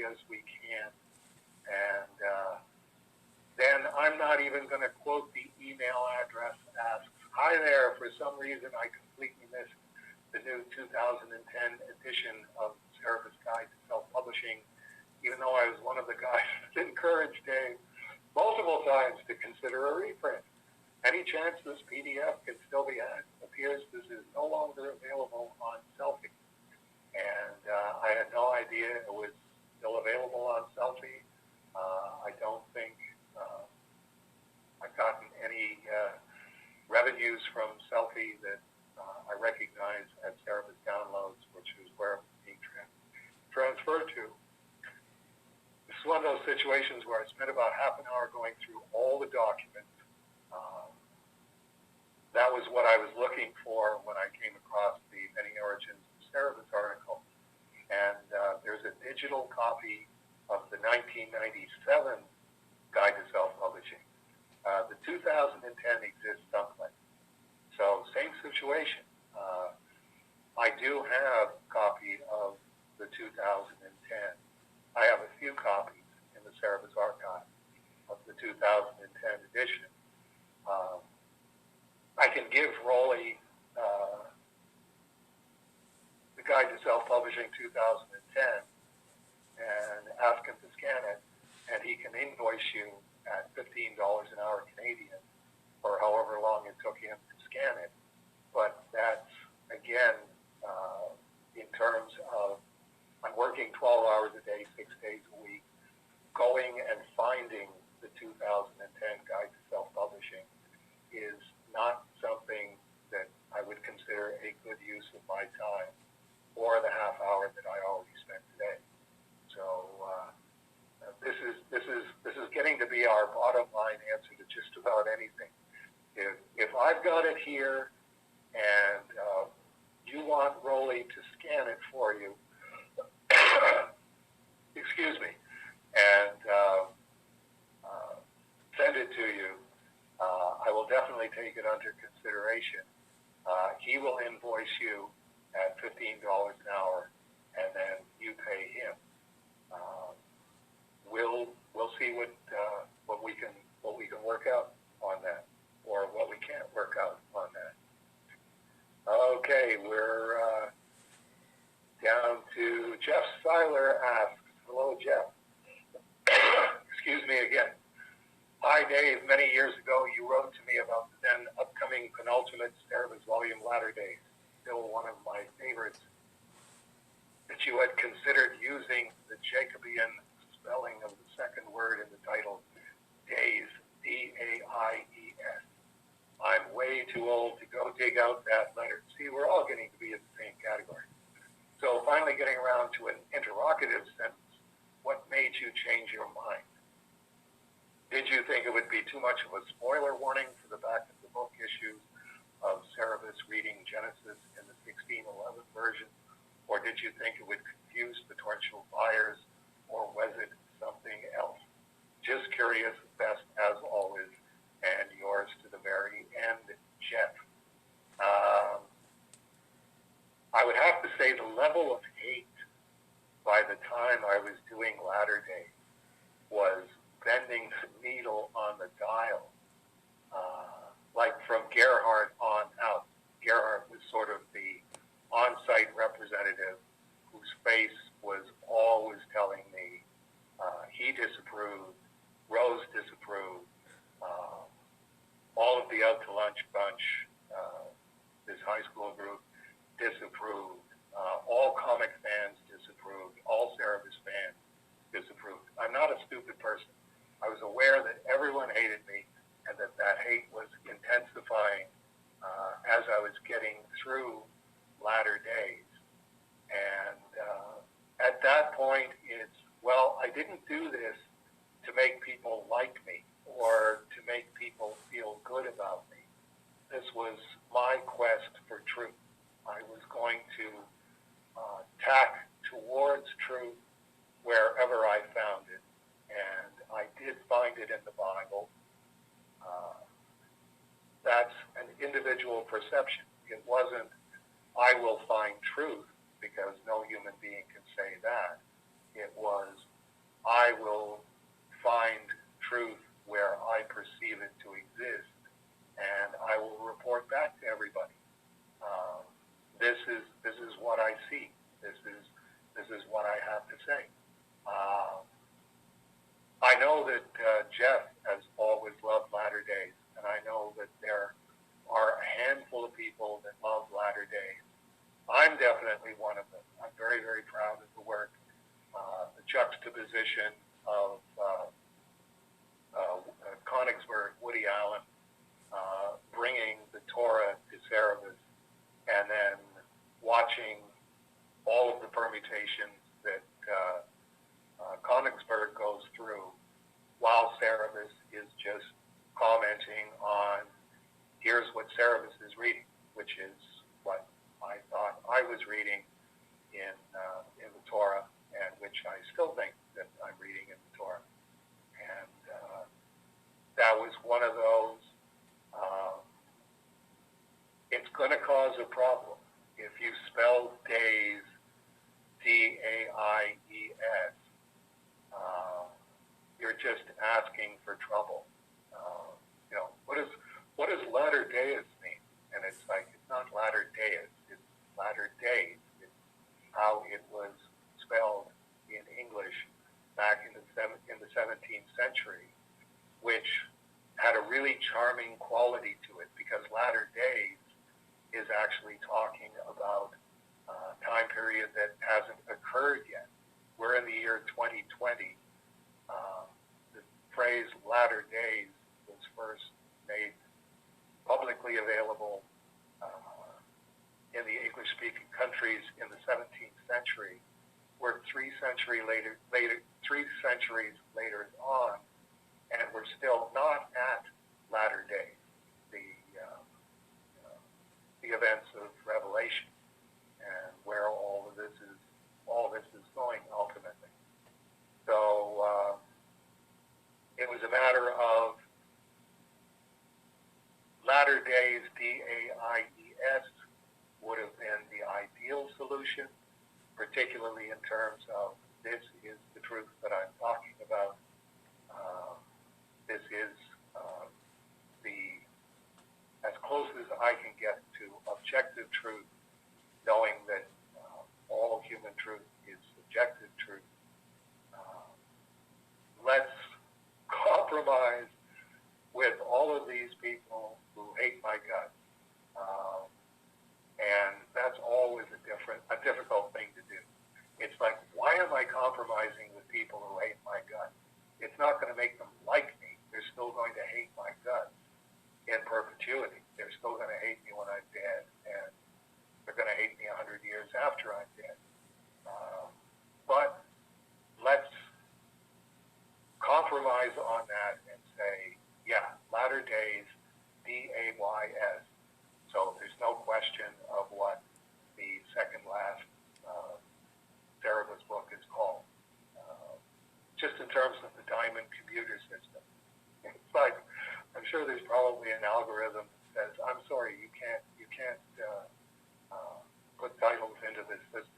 easy as we can. And then I'm not even going to quote the email address asks, "Hi there, for some reason I completely missed the new 2010 edition of Cerebus Guide to Self-Publishing," even though I was one of the guys that encouraged Dave multiple times to consider a reprint. Any chance this PDF can still be had? Appears this is no longer available on Sellfy. And I had no idea it was still available on Sellfy. I don't think I've gotten any revenues from Sellfy that I recognize as Cerebus downloads, which is where it's being transferred to. This is one of those situations where I spent about half an hour going through all the documents. That was what I was looking for when I came across the Many Origins of Cerebus article. And there's a digital copy of the 1997 Guide to Self-Publishing. The 2010 exists someplace. So same situation. I do have a copy of the 2010. I have a few copies in the Cerebus archive of the 2010 edition. I can give Rolly the Guide to Self-Publishing 2010 and ask him to scan it, and he can invoice you at $15 an hour Canadian for however long it took him to scan it. But that's, again, in terms of I'm working 12 hours a day, 6 days a week, going and finding the 2010 Guide to Self-Publishing is not something that I would consider a good use of my time or the half hour that I already spent today. So this is getting to be our bottom line answer to just about anything. If I've got it here and you want Rolly to scan it for you, excuse me, and send it to you, I will definitely take it under consideration. He will invoice you at $15 an hour, and then you pay him. We'll see what we can work out on that, or what we can't work out on that. Okay, we're down to Jeff Seiler asks, hello Jeff. Excuse me again. Hi Dave, many years ago you wrote to me about the then upcoming penultimate Cerebus volume Latter Days, still one of my favorites, that you had considered using the Jacobean spelling of the second word in the title, Daies, D-A-I-E-S. I'm way too old to go dig out that letter. See, we're all getting to be in the same category. So finally getting around to an interrogative sentence, what made you change your mind? Did you think it would be too much of a spoiler warning for the back of the book issues of Cerebus reading Genesis in the 1611 version? Or did you think it would confuse potential buyers, or was it something else? Just curious, best as always, and yours to the very end, Jeff. I would have to say the level of hate by the time I was doing Latter Day was bending the needle on the dial, like from Gerhard on out. Gerhard was sort of the on-site representative whose face was always telling me he disapproved, Rose disapproved, all of the Out to Lunch bunch, this high school group, disapproved, all comic fans disapproved, all Cerebus fans disapproved. I'm not a stupid person. I was aware that everyone hated me and that hate was intensifying as I was getting through Latter Days. And at that point, it's, well, I didn't do this to make people like me or to make people feel good about me. This was my quest for truth. I was going to tack towards truth wherever I found it. And I did find it in the Bible. That's an individual perception. It wasn't, I will find truth, because no human being can say that. It was, say? I know that Jeff has always loved Latter Days, and I know that there are a handful of people that love Latter Days. I'm definitely one of them. I'm very, very proud of the work, the juxtaposition of Konigsberg, Woody Allen, bringing the Torah to Cerebus, and then watching all of the permutations that Konigsberg goes through, while Cerebus is just commenting on, here's what Cerebus is reading, which is what I thought I was reading in the Torah, and which I still think that I'm reading in the Torah. And that was one of those, it's going to cause a problem. If you spell Daies, D-A-I-E-S, you're just asking for trouble. What does Latter Days mean? And it's like, it's not Latter Days, it's Latter Days. It's how it was spelled in English back in the 17th century, which had a really charming quality to it, because Latter Days is actually talking about a time period that hasn't occurred yet. We're in the year 2020. The phrase Latter Days was first made publicly available in the English-speaking countries in the 17th century. We're 3 centuries later on, and we're still not at Latter Days, the events of Revelation, and where all this is going ultimately. So it was a matter of Latter Days, D-A-I-E-S, would have been the ideal solution, particularly in terms of, this is the truth that I'm talking about. This is as close as I can get to objective truth, knowing that all human truth is subjective truth. Let's compromise with all of these people who hate my guts. And that's always a difficult thing to do. It's like, why am I compromising with people who hate my guts? It's not going to make them like me. They're still going to hate my guts in perpetuity. They're still going to hate me when I'm dead, and they're going to hate me 100 years after I'm dead. But let's compromise on that and say, yeah, Latter Days, D-A-Y-S. So there's no question of what the second last Cerebus book is called. Just in terms of the diamond computer system. It's like, I'm sure there's probably an algorithm that says, I'm sorry, you can't put titles into this system